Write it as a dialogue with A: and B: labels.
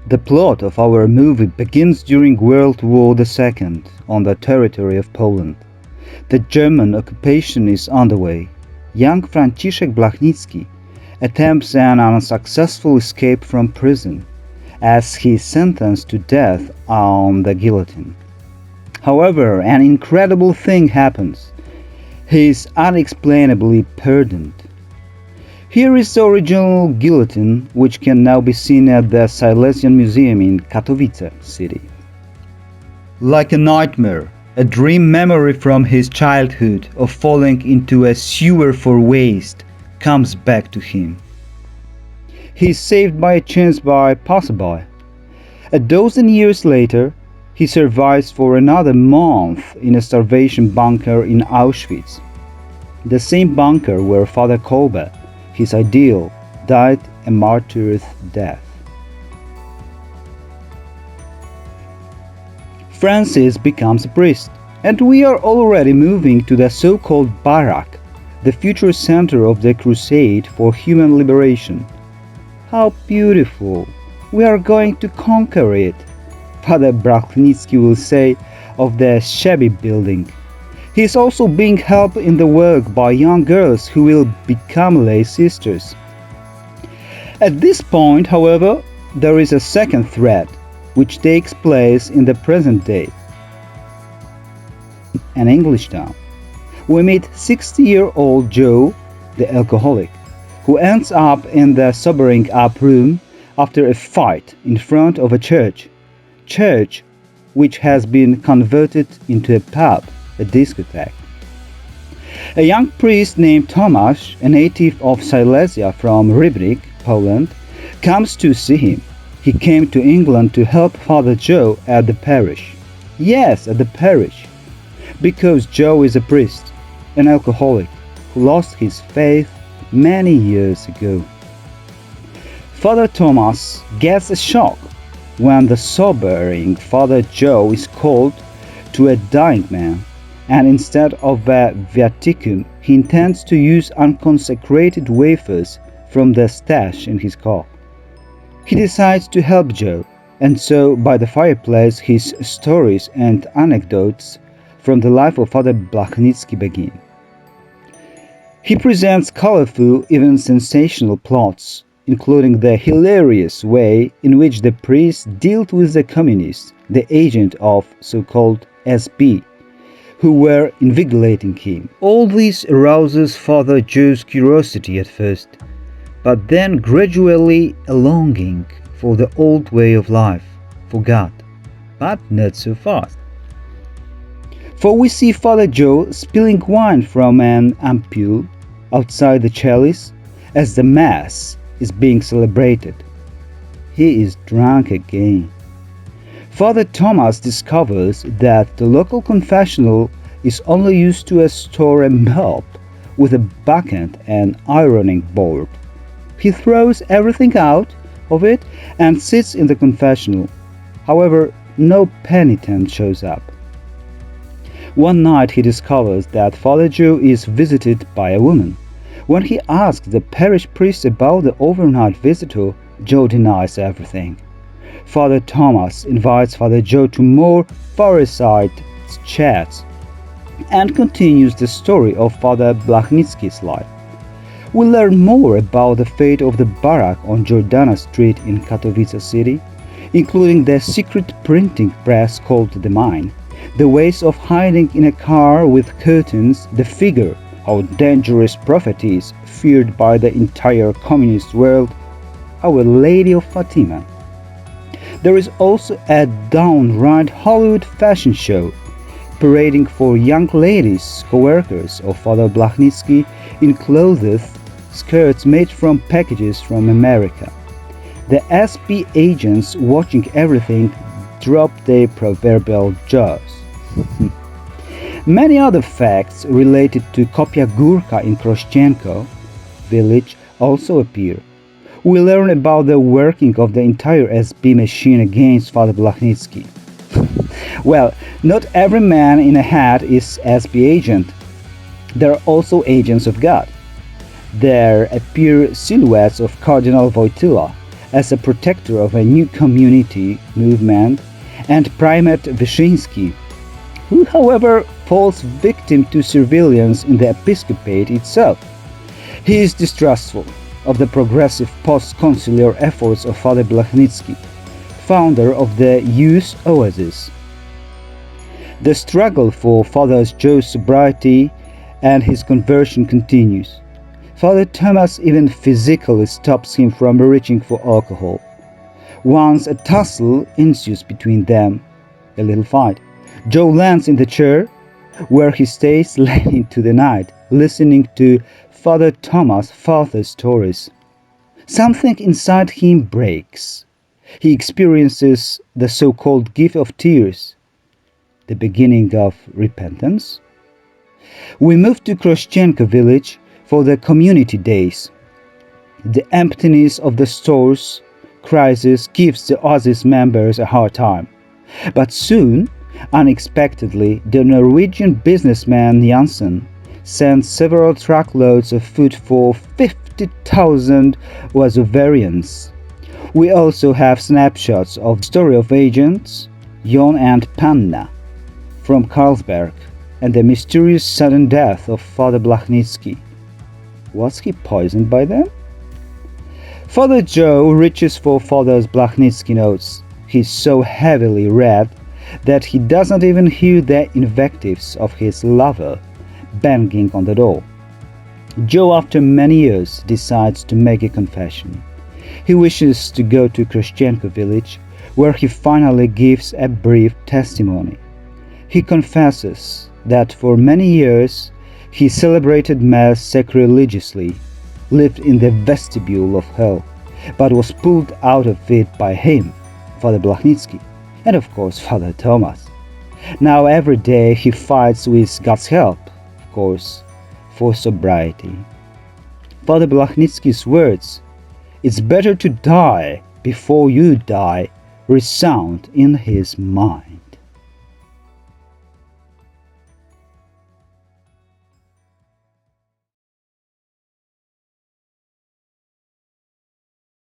A: The plot of our movie begins during World War II on the territory of Poland. The German occupation is underway. Young Franciszek Blachnicki attempts an unsuccessful escape from prison as he is sentenced to death on the guillotine. However, an incredible thing happens. He is unexplainably pardoned. Here is the original guillotine, which can now be seen at the Silesian Museum in Katowice city. Like a nightmare, a dream memory from his childhood of falling into a sewer for waste comes back to him. He is saved by chance by passerby. A dozen years later, he survives for another month in a starvation bunker in Auschwitz, the same bunker where Father Kolbe, his ideal, died a martyr's death. Francis becomes a priest, and we are already moving to the so-called Barak, the future center of the crusade for human liberation. How beautiful! We are going to conquer it, Father Blachnicki will say of the shabby building. He is also being helped in the work by young girls who will become lay sisters. At this point, however, there is a second thread, which takes place in the present day. An English town. We meet 60-year-old Joe, the alcoholic, who ends up in the sobering up room after a fight in front of a church which has been converted into a pub, a discotheque. A young priest named Tomasz, a native of Silesia from Rybnik, Poland, comes to see him. He came to England to help Father Joe at the parish. Yes, at the parish. Because Joe is a priest, an alcoholic, who lost his faith many years ago. Father Thomas gets a shock when the sobering Father Joe is called to a dying man, and instead of a viaticum, he intends to use unconsecrated wafers from the stash in his car. He decides to help Joe, and so by the fireplace his stories and anecdotes from the life of Father Blachnicki begin. He presents colorful, even sensational plots, including the hilarious way in which the priest dealt with the communists, the agent of so-called SB, who were invigilating him. All this arouses Father Joe's curiosity at first, but then gradually a longing for the old way of life, for God, but not so fast. For we see Father Joe spilling wine from an ampoule outside the chalice as the Mass is being celebrated. He is drunk again. Father Thomas discovers that the local confessional is only used to store a mop with a bucket and ironing board. He throws everything out of it and sits in the confessional. However, no penitent shows up. One night he discovers that Father Joe is visited by a woman. When he asks the parish priest about the overnight visitor, Joe denies everything. Father Thomas invites Father Joe to more fireside chats and continues the story of Father Blachnicki's life. We learn more about the fate of the Barak on Jordana Street in Katowice city, including the secret printing press called the Mine, the ways of hiding in a car with curtains, the figure, how dangerous prophet is, feared by the entire communist world, Our Lady of Fatima. There is also a downright Hollywood fashion show, parading for young ladies, co-workers of Father Blachnicki in clothes, skirts made from packages from America. The SB agents watching everything drop their proverbial jaws. Many other facts related to Kopia Górka in Krościenko village also appear. We learn about the working of the entire SB machine against Father Blachnicki. Well, not every man in a hat is SB agent. There are also agents of God. There appear silhouettes of Cardinal Wojtyla, as a protector of a new community movement, and Primate Wyszynski, who, however, falls victim to surveillance in the episcopate itself. He is distrustful of the progressive post-conciliar efforts of Father Blachnicki, founder of the Youth Oasis. The struggle for Father Joe's sobriety and his conversion continues. Father Thomas even physically stops him from reaching for alcohol. Once a tussle ensues between them, a little fight. Joe lands in the chair, where he stays late into the night, listening to Father Thomas' further stories. Something inside him breaks. He experiences the so-called gift of tears, the beginning of repentance. We moved to Krościenko village for the community days. The emptiness of the store's crisis gives the Oasis members a hard time. But soon, unexpectedly, the Norwegian businessman Jansen sent several truckloads of food for 50,000 Wazovarians. We also have snapshots of the story of agents Jon and Panna from Carlsberg and the mysterious sudden death of Father Blachnicki. Was he poisoned by them? Father Joe reaches for Father Blachnicki notes. He's so heavily read that he does not even hear the invectives of his lover banging on the door. Joe, after many years, decides to make a confession. He wishes to go to Krościenko village, where he finally gives a brief testimony. He confesses that for many years he celebrated Mass sacrilegiously, lived in the vestibule of hell, but was pulled out of it by him, Father Blachnicki, and of course Father Thomas. Now every day he fights with God's help, of course, for sobriety. Father Blachnicki's words, "It's better to die before you die," resound in his mind.